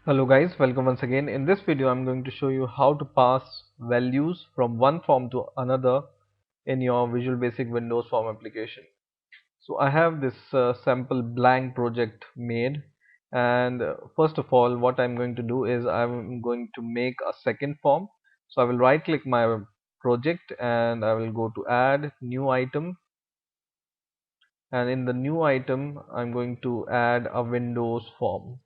Hello guys, welcome once again. In this video I'm going to show you how to pass values from one form to another in your Visual Basic Windows form application. So I have this sample blank project made, and first of all what I'm going to do is I'm going to make a second form. So I will right click my project and I will go to add new item, and in the new item I'm going to add a Windows form,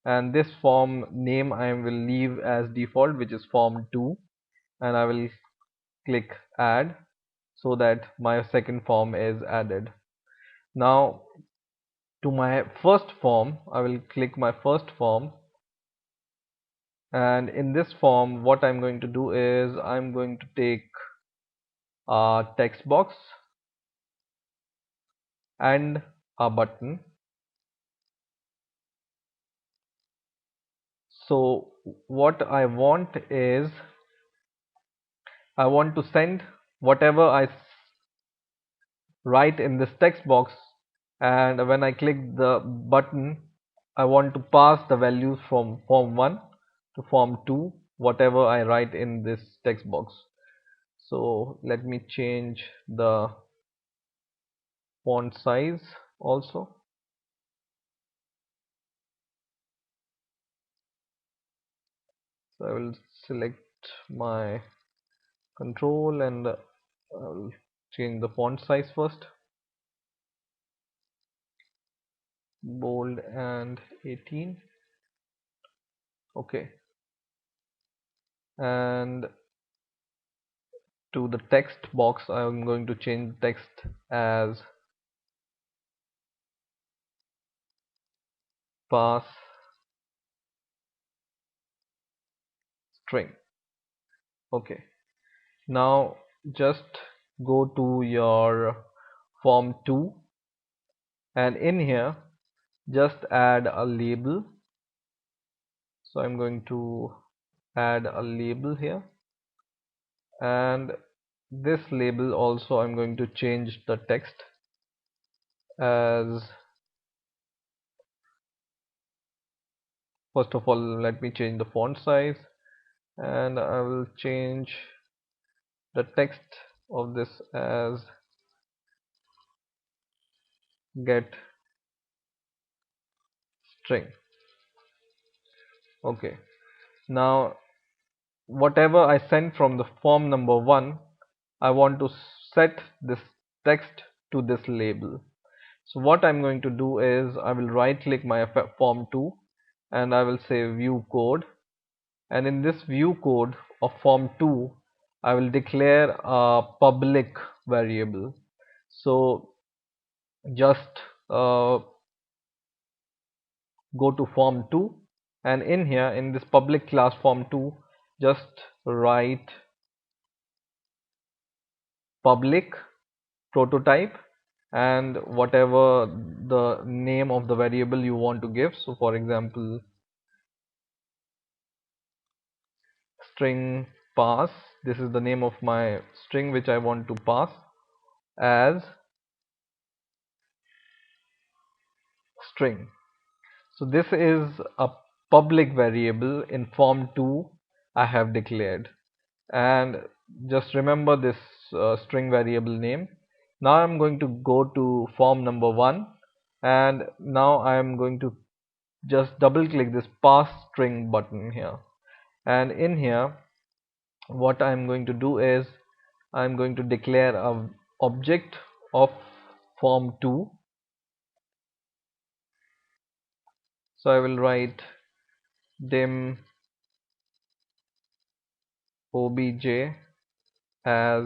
and this form name I will leave as default, which is form 2, and I will click add so that my second form is added. Now to my first form I will click my first form, and in this form what I'm going to do is I'm going to take a text box and a button. So what I want is I want to send whatever I write in this text box, and when I click the button I want to pass the values from form 1 to form 2 whatever I write in this text box. So let me change the font size also. So I will select my control and I will change the font size first, bold and 18. Okay, and to the text box I'm going to change text as pass string. Okay, now just go to your form 2, and in here just add a label. So I'm going to add a label here, and this label also I'm going to change the text as, first of all let me change the font size, and I will change the text of this as get string. Okay, now whatever I send from the form number 1 I want to set this text to this label. So what I'm going to do is I will right click my form 2 and I will say view code, and in this view code of form 2 I will declare a public variable. So just go to form 2, and in here in this public class form 2 just write public prototype and whatever the name of the variable you want to give. So for example string pass, this is the name of my string which I want to pass as string. So this is a public variable in form 2 I have declared, and just remember this string variable name. Now I'm going to go to form number 1, and now I am going to just double click this pass string button here, and in here what I'm going to do is I'm going to declare a object of form 2. So I will write dim obj as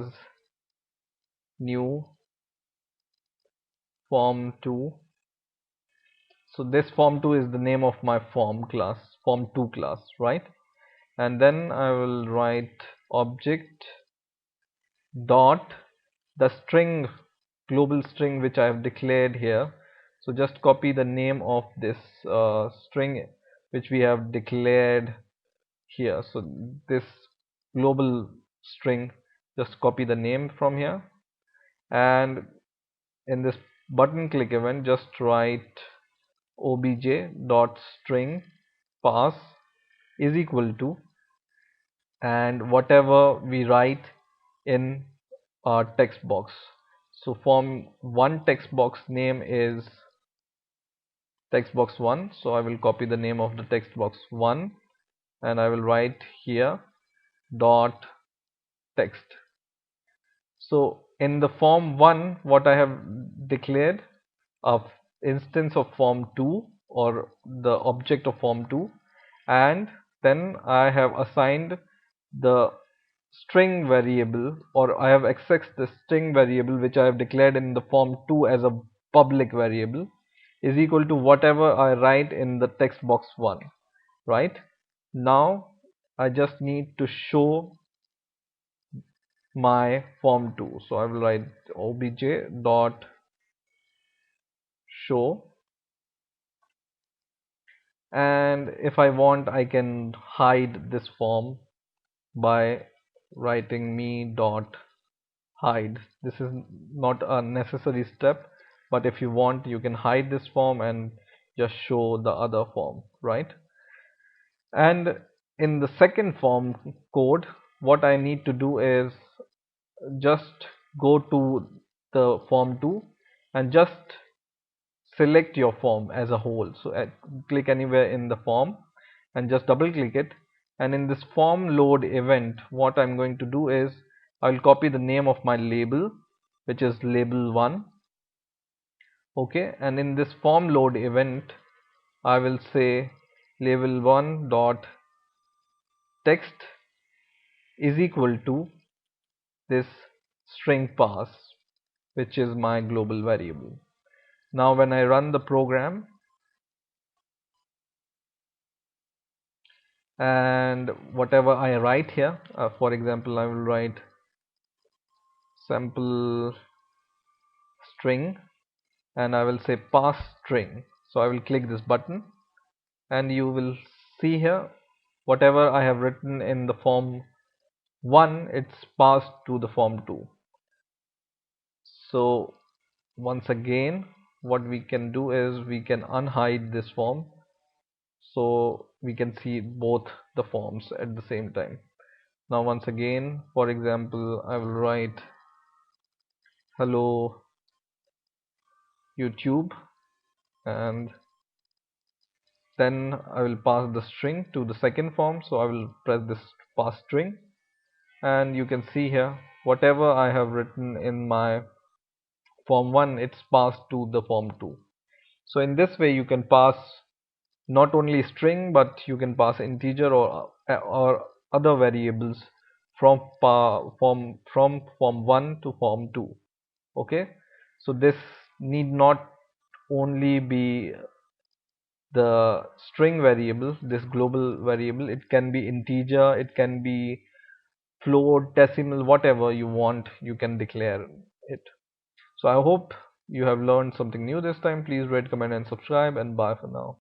new form 2. So this form 2 is the name of my form class, form 2 class, right? And then I will write object dot the string, global string which I have declared here. So just copy the name of this string which we have declared here. So this global string, just copy the name from here, and in this button click event just write obj dot string pass is equal to, and whatever we write in our text box. So form 1 text box name is text box 1, so I will copy the name of the text box 1 and I will write here dot text. So in the form 1, what I have declared a instance of form 2 or the object of form 2, and then I have assigned the string variable, or I have accessed the string variable which I have declared in the form 2 as a public variable, is equal to whatever I write in the text box 1. Right now I just need to show my form 2, so I will write obj dot show, and if I want I can hide this form by writing me dot hide. This is not a necessary step, but if you want you can hide this form and just show the other form, right? And in the second form code, what I need to do is just go to the form 2 and just select your form as a whole. So click anywhere in the form and just double click it, and in this form load event what I'm going to do is I'll copy the name of my label, which is label 1. Okay, and in this form load event I will say label 1 dot text is equal to this string pass, which is my global variable. Now when I run the program, and whatever I write here, for example I will write sample string and I will say pass string. So I will click this button and you will see here whatever I have written in the form 1, it's passed to the form 2. So once again what we can do is we can unhide this form so we can see both the forms at the same time. Now once again, for example, I will write hello YouTube, and then I will pass the string to the second form, so I will press this pass string, and you can see here whatever I have written in my form 1, it's passed to the form 2. So in this way you can pass not only string but you can pass integer or other variables from form 1 to form 2. Okay, so this need not only be the string variable, this global variable, it can be integer, it can be float, decimal, whatever you want you can declare it. So I hope you have learned something new this time. Please rate, comment and subscribe, and bye for now.